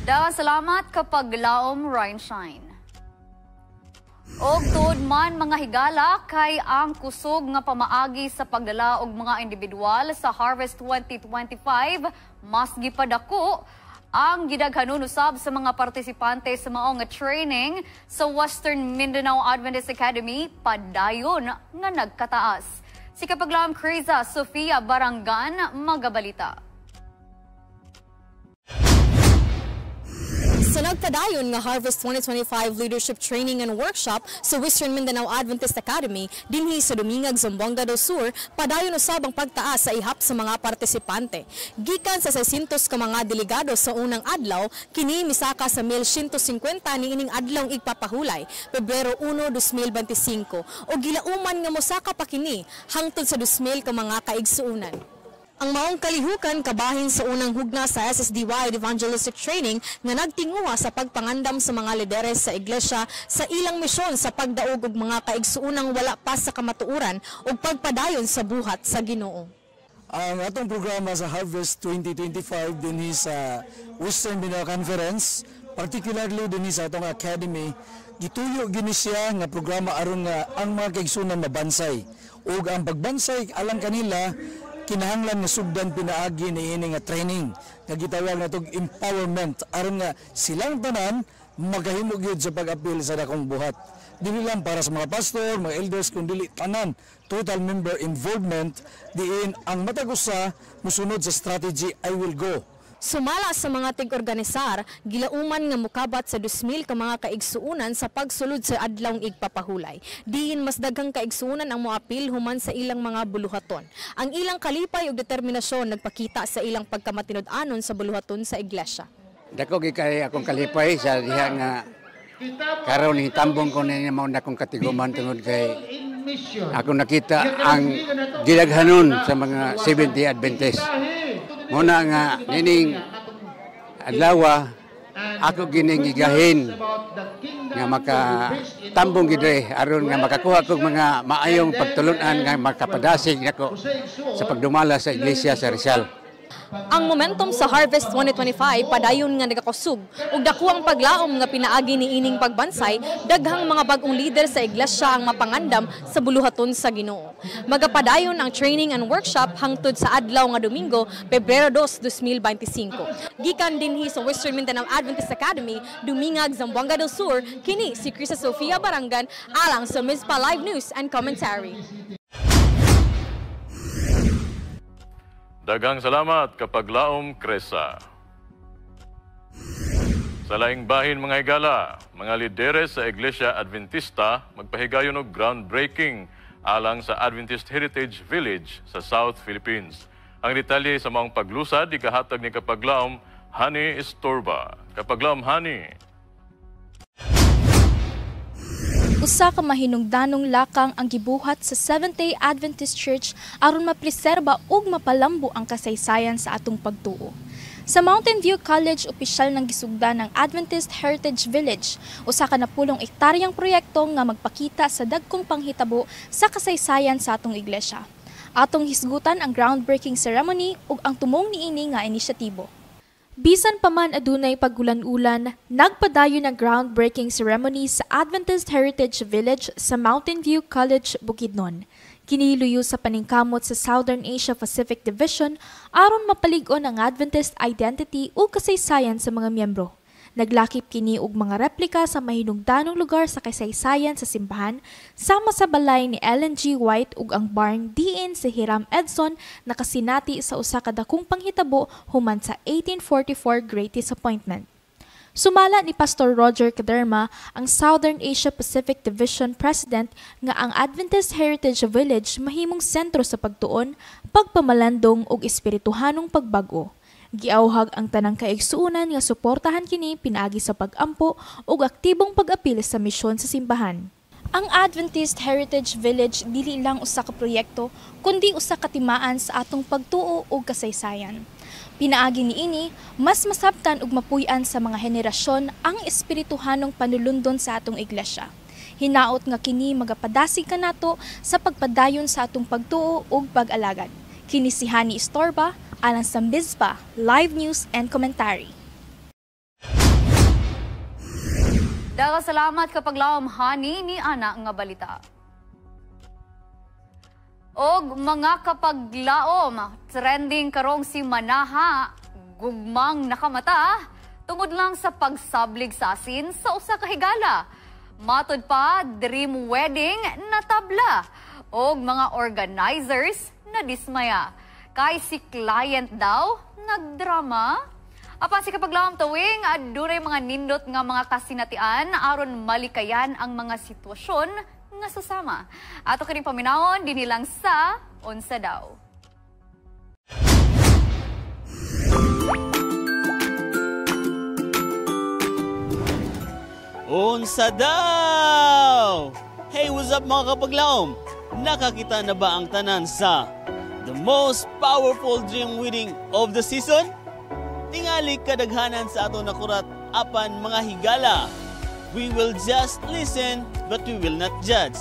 Daw salamat kapag laom Ryan Shine. Og tuod man mga higala kay ang kusog nga pamaagi sa pagdala og mga individual sa Harvest 2025 mas gipadako ang gidaghanon usab sa mga partisipante sa mao nga training sa Western Mindanao Adventist Academy padayon nga nagkataas. Si kapaglaom Criza Sofia Barangan magabalita. Sa nagpadayon nga Harvest 2025 Leadership Training and Workshop sa Western Mindanao Adventist Academy dinhi sa Dumingag, Zamboanga do Sur, padayon usab ang pagtaas sa ihap sa mga partisipante. Gikan sa 600 ka mga delegado sa unang adlaw, kini misaka sa 1,150 niining adlaw igpapahulay, Pebrero 1, 2025. O gilauman nga mosaka pa kini hangtod sa 2,000 ka mga kaigsuonan. Ang maong kalihukan kabahin sa unang hugna sa SSDY Evangelistic Training nga nagtinguha sa pagpangandam sa mga lideres sa iglesia sa ilang misyon sa pagdaog og mga kaigsuonang wala pa sa kamatuoran ug pagpadayon sa buhat sa Ginoo. Ang atong programa sa Harvest 2025 dinhi sa Western Mindanao Conference, particularly dinhi sa atong academy, gituyo gini siya nga programa aron nga ang mga kaigsuonan mabansay ug ang pagbansay alang kanila kinahanglan nga sugdan pinaagi ni ini nga training nga gitawag natong empowerment aron nga silang tanan magahimo gyud sa pag-apil sa dakong buhat. Dili lang para sa mga pastor, mga elders kundi tanan total member involvement diin ang matag usa mosunod sa strategy I will go. Sumala sa mga tig-organisar, gilauman nga mukabat sa 2,000 ka mga kaigsuonan sa pagsulod sa adlawng igpapahulay. Diin mas daghang kaigsuonan ang moapil human sa ilang mga buluhaton. Ang ilang kalipay ug determinasyon nagpakita sa ilang pagkamatinud-anon sa buluhaton sa iglesia. Dako gikay akong kalipay sa diha nga karon hitambong ko na mao na akong katiguman tungod kay ako nakita ang gidaghanon sa mga Seventh-day Adventist. Muna nga nining adlaw ako giningigahin nga makatambong gid aron nga makakuha kog mga maayong pagtulunan nga makapadasig nako sa pagdumala sa iglesia sa Rizal. Ang momentum sa Harvest 2025 padayon nga nagakusog ug dako ang paglaom nga pinaagi ni ining pagbansay, daghang mga bag-ong leader sa iglesia ang mapangandam sa buluhaton sa Ginoo. Magapadayon ang training and workshop hangtod sa adlaw nga Domingo, Pebrero 2, 2025. Gikan dinhi sa Western Mindanao Adventist Academy, Dumingag, Zamboanga del Sur, kini si Krista Sofia Barangan alang sa Mizpa Live News and Commentary. Daghang salamat kapag laom Kresa. Sa laing bahin mga higala, mga lideres sa Iglesia Adventista magpahigayon og groundbreaking alang sa Adventist Heritage Village sa South Philippines. Ang detalye sa maong paglusad ikahatag ni kapaglaom Hani Estorba. Kapaglaom Hani. Usa ka mahinungdanong lakang ang gibuhat sa Seventh-day Adventist Church aron mapreserba ug mapalambo ang kasaysayan sa atong pagtuo. Sa Mountain View College, opisyal nang gisugdan ng Adventist Heritage Village, usa ka napulong ektaryang proyekto nga magpakita sa dagkong panghitabo sa kasaysayan sa atong iglesia. Atong hisgutan ang groundbreaking ceremony ug ang tumong niini nga inisyatibo. Bisan pa man adunay paggulan-ulan, nagpadayon ang groundbreaking ceremony sa Adventist Heritage Village sa Mountain View College, Bukidnon. Kiniluyo sa paningkamot sa Southern Asia Pacific Division aron mapalig-on ang Adventist identity ug kasaysayan sa mga miyembro. Naglakip kini og mga replika sa mahinungdanong lugar sa kasaysayan sa simbahan sama sa balay ni Ellen G. White ug ang barn diin si Hiram Edson nakasinati sa usa ka dakong panghitabo human sa 1844 Great Disappointment. Sumala ni Pastor Roger Caderma, ang Southern Asia Pacific Division President, nga ang Adventist Heritage Village mahimong sentro sa pagtuon, pagpamalandong ug espirituhanong pagbago. Giauhag ang tanang kaigsuunan nga suportahan kini pinaagi sa pag-ampo ug aktibong pag-apil sa misyon sa simbahan. Ang Adventist Heritage Village dili lang usa ka proyekto kundi usa ka timaan sa atong pagtuo ug kasaysayan. Pinaagi niini mas masabtan ug mapuy-an sa mga henerasyon ang espirituhanong panulundon sa atong iglesia. Hinaot nga kini magapadasig kanato sa pagpadayon sa atong pagtuo ug pag-alagad. Kini si Hani Estorba alang sa Mizpa Live News and Commentary. Daghang salamat kapag laom Hani ni ana nga balita. Og mga kapaglaom, trending karong si Manaha, gugmang nakamata, tungod lang sa pagsablig sa asin sa usa ka higala. Matod pa, dream wedding na tabla. Og mga organizers na dismaya. Kay si client daw, nagdrama. Apan si kapaglaom tuwing, adunay mga nindot nga mga kasinatian aron malikayan ang mga sitwasyon nga susama. Ato kining paminawon dinilang sa Unsa Daw. Unsa Daw! Hey, what's up mga kapaglaom? Nakakita na ba ang tanan sa the most powerful dream wedding of the season? Tingali kadaghanan sa ato nakurat apan mga higala. We will just listen but we will not judge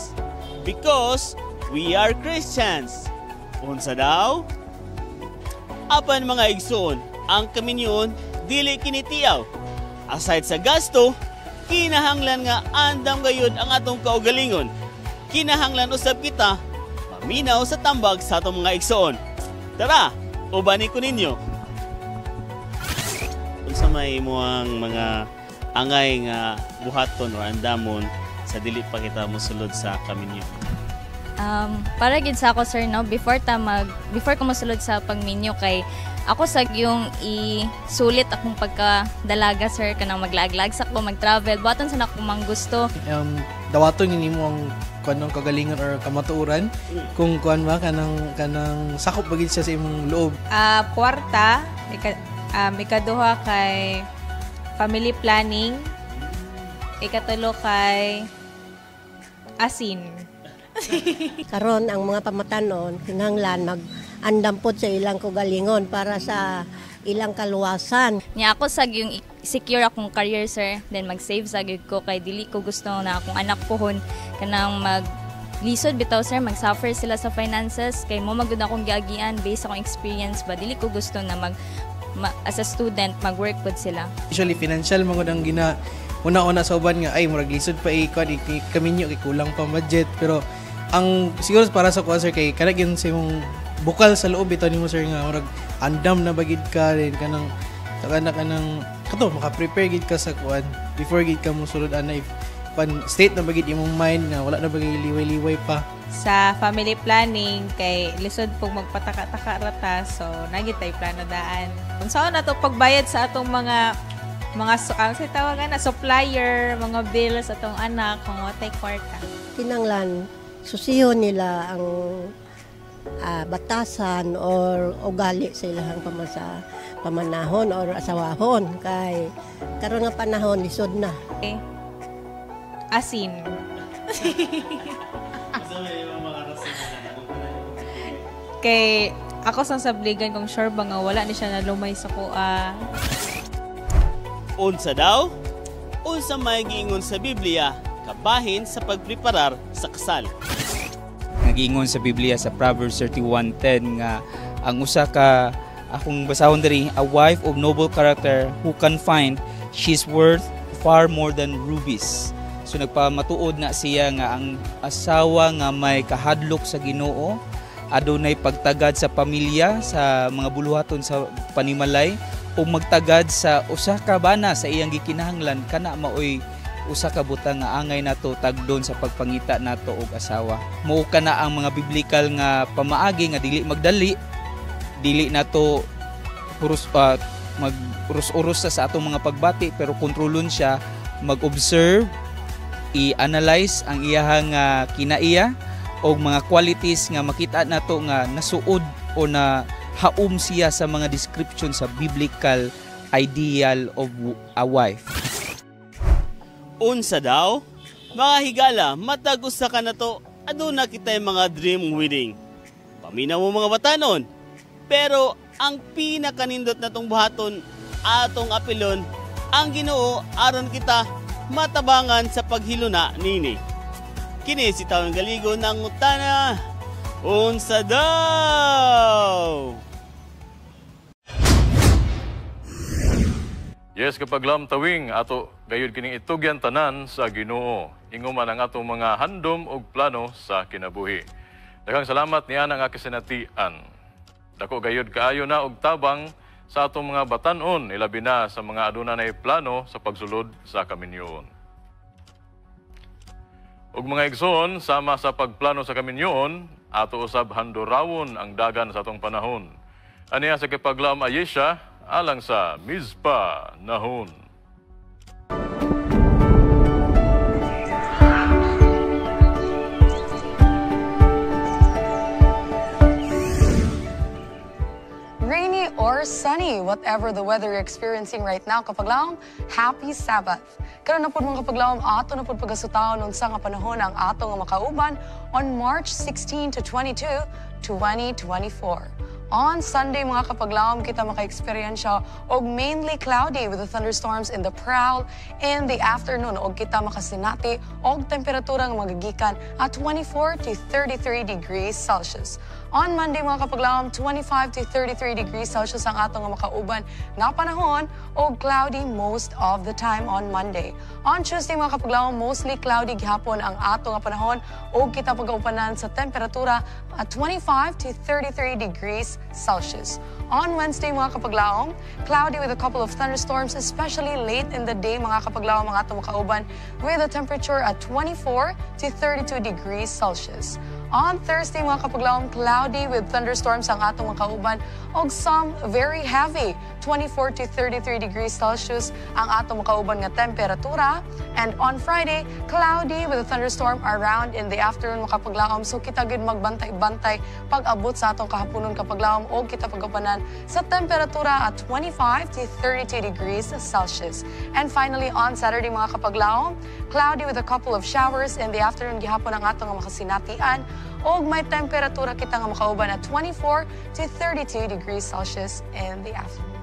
because we are Christians. Unsa daw? Apan mga igsoon, ang kaminyon dili kinitiyaw. Aside sa gasto, kinahanglan nga andam gayud ang atong kaugalingon. Kinahanglan usab kita paminaw sa tambag sa atong mga igsoon. Tara, ubani ko ninyo. Unsa may moang mga angay nga buhaton o andamon sa dili pa kita mosulod sa kaminyo? Para gid sa ako sir no, before ko mosulod sa pagminyo kay ako sa yung isulit akong pagkadalaga sir kanang maglag-lag sa ko mag-travel buhaton sa nako mang gusto. Dawaton nimo ang kanang kagalingan or kamatuoran kung kuan ba kanang sakop bagid siya sa imong loob. Kwarta, ikaduha kay family planning, ikatulo kay asin. Karon ang mga pamatanon kinahanglan mag-andampot sa ilang kaugalingon para sa ilang kaluwasan. Nya ako sa yung secure akong career sir, then mag-save sa gyud ko kay dili ko gusto na akong anak pohon kanang lisod bitaw sir, mag-suffer sila sa finances, kay mo magud akong giagian based akong experience ba, dili ko gusto na as a student mag-work pod sila. Usually financial mga ang una-una sa uban nga ay murag lisod pa kaminyo kay kulang pa budget, pero ang siguro para sa kuan sir kay kana gyud sa imong bukal sa loob ito nimo sir nga murag andam na bagid ka rin kanang kato maka-prepare gid ka sa kuan before gid ka mo sulod ana if state na bagid imong mind nga wala na bagay liway-liway pa. Sa family planning kay lisod pog magpataka-taka rata, so nagit tay plano daan. Kung saan nato pagbayad sa atong mga sa tawagan na supplier, mga bills atong anak kung watay kwarta. Kinanglan susiyon nila ang batasan or ugali sa ilang pamanahon or asawahon kay karon nga panahon lisod na. Okay. Asin. Kay ako sang sabligan kung sure ba nga wala ni siya nalumay sa kuha. Unsa daw? Unsa may giingon sa Biblia kabahin sa pagpreparar sa kasal. Nagiingon sa Biblia sa Proverbs 31:10 nga ang usa ka akong basahon diri, a wife of noble character who can find, she's worth far more than rubies. So nagpamatuod na siya nga ang asawa nga may kahadlok sa Ginoo, adunay pagtagad sa pamilya, sa mga buluhaton sa panimalay, o magtagad sa usa ka bana sa iyang gikinahanglan, kana maoy usa ka butang nga angay nato tagdon sa pagpangita nato og asawa. Mao kana ang mga biblikal nga pamaagi nga dili magdali, dili nato mag-urus-urus sa atong mga pagbati, pero kontrolon siya, mag-observe, i-analyze ang iyahang kinaiya o mga qualities nga makita nato nga nasuod o na haum siya sa mga description sa biblical ideal of a wife. Unsa daw? Mga higala, matag usa ka na to, aduna kitay mga dream wedding. Paminaw mo mga batanon. Pero ang pinakanindot na tong buhaton atong apilon, ang Ginoo aron kita matabangan sa paghiluna nini. Kini si Taong Galigo ng utana. Unsa daw? Yes, kapag lamtawing ato gayud kining itugyan tanan sa Ginoo, inguman ang atong mga handom ug plano sa kinabuhi. Daghang salamat niya ang akisinatian. Dako gayud kaayo na og tabang sa atong mga batan-on, ilabi na sa mga aduna nay plano sa pagsulod sa kaminyoon. Ug mga igsoon, sama sa pagplano sa kaminyoon, ato usab handorawon ang dagan sa atong panahon. Aniya sa kipaglaom Ayesha, alang sa Mizpah Nahon. Rainy or sunny, whatever the weather you're experiencing right now, kapaglaom, happy Sabbath. Karon na po mga kapaglaom, ato na po pagasutaon unsa nga panahon ang ato nga makauban on March 16 to 22, 2024. On Sunday, mga kapaglaom, kita maka-experiensya og mainly cloudy with the thunderstorms in the prowl in the afternoon. Og kita makasinati og temperatura nga magagikan at 24 to 33 degrees Celsius. On Monday, mga kapaglaom, 25 to 33 degrees Celsius ang atong makauban nga panahon og cloudy most of the time on Monday. On Tuesday, mga kapaglaom, mostly cloudy gihapon ang atong panahon og kita pagaupanan sa temperatura at 25 to 33 degrees Celsius. On Wednesday, mga kapaglaom, cloudy with a couple of thunderstorms, especially late in the day, mga kapaglaom, ang atong makauban with a temperature at 24 to 32 degrees Celsius. On Thursday, mga kapaglaom, cloudy with thunderstorms ang atong makauban og some very heavy 24 to 33 degrees Celsius ang atong makauban nga temperatura. And on Friday, cloudy with a thunderstorm around in the afternoon, mga kapaglaom. So kita gid magbantay-bantay pag-abot sa atong kahaponon kapaglaom og kita pagapanan sa temperatura at 25 to 32 degrees Celsius. And finally, on Saturday, mga kapaglaom, cloudy with a couple of showers in the afternoon gihapon ang atong makasinatian og may temperatura kita nga makauban at 24 to 32 degrees Celsius in the afternoon.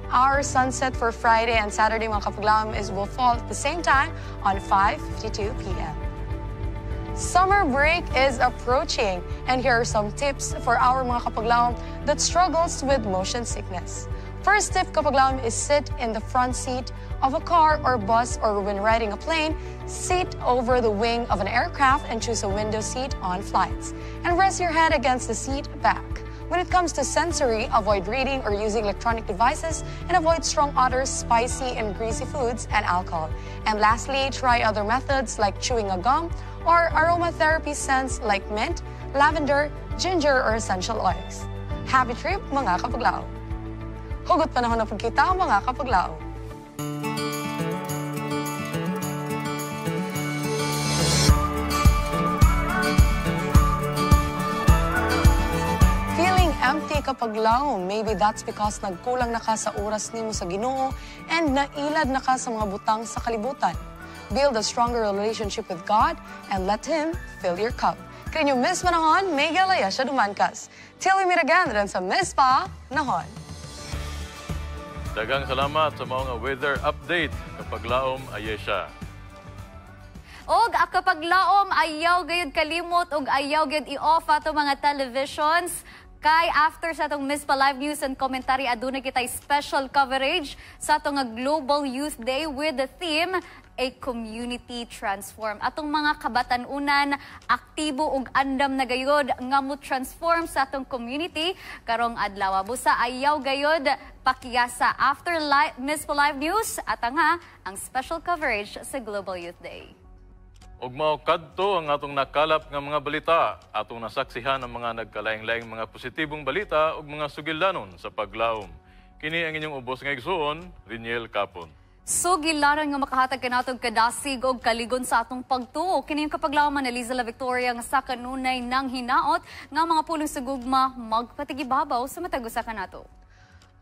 Our sunset for Friday and Saturday, mga kapaglaom, will fall at the same time on 5:52 p.m. Summer break is approaching, and here are some tips for our mga kapaglaom that struggles with motion sickness. First tip, kapaglaom, is sit in the front seat of a car or bus, or when riding a plane, sit over the wing of an aircraft and choose a window seat on flights. And rest your head against the seat back. When it comes to sensory, avoid reading or using electronic devices and avoid strong odors, spicy and greasy foods, and alcohol. And lastly, try other methods like chewing a gum or aromatherapy scents like mint, lavender, ginger, or essential oils. Happy trip, mga kapaglaom! Hugot panahon na pagkita, mga kapaglaom! Feeling empty kapaglaom, maybe that's because nagkulang na ka sa oras nimo sa Ginoo and nailad na ka sa mga butang sa kalibutan. Build a stronger relationship with God and let Him fill your cup. Kaya nyo Miss Manahon, may galaya siya dumankas. Till we meet again rin sa Miss Pa Nahon. Dagang salamat sa mga weather update kapaglaom Ayesha. Og kapaglaom ayaw gayud kalimot og ayaw gayud i-off ato mga televisions. Kay after sa atong Miss Pa Live News and Commentary, aduna kita special coverage sa atong Global Youth Day with the theme A Community Transform. Atong mga kabatanunan, aktibo ug andam na gayod nga mo transform sa atong community karong adlaw. Busa ayaw gayod pakiyasa after Miss Pa Live News at nga ang special coverage sa Global Youth Day. Ug mao kadto ang atong nakalap nga mga balita, atong nasaksihan ang mga nagkalaing-laing mga positibong balita ug mga sugilanon sa paglaom. Kini ang inyong ubos nga igsuon, Riniel Capon. Sugilanon nga makahatag kanatong kadasig og kaligon sa atong pagtuo. Kini yung kapaglaom ni Liza La Victoria nga sa kanunay nang hinaot nga mga pulong sa gugma magpatigibabaw sa matag usa kanato.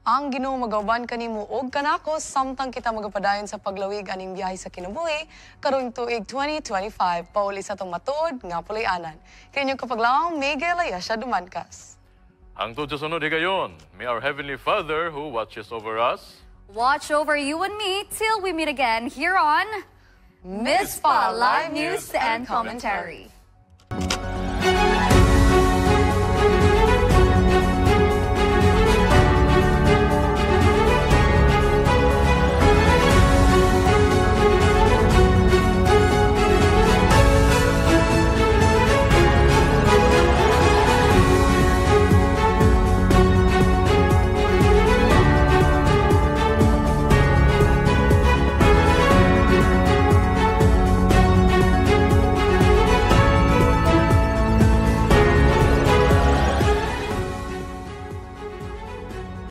Ang Ginoo magauban kanimo og kanako samtang kita magapadayon sa paglawig aning biyahe sa kinabuhi karong tuig 2025 pauli sa tong matuod nga puloy-anan. Kini kapaglaom may galaya siya dumankas. Hangtod sa sunod higayon, may our Heavenly Father who watches over us. Watch over you and me till we meet again here on Miss Pa Live News and Commentary.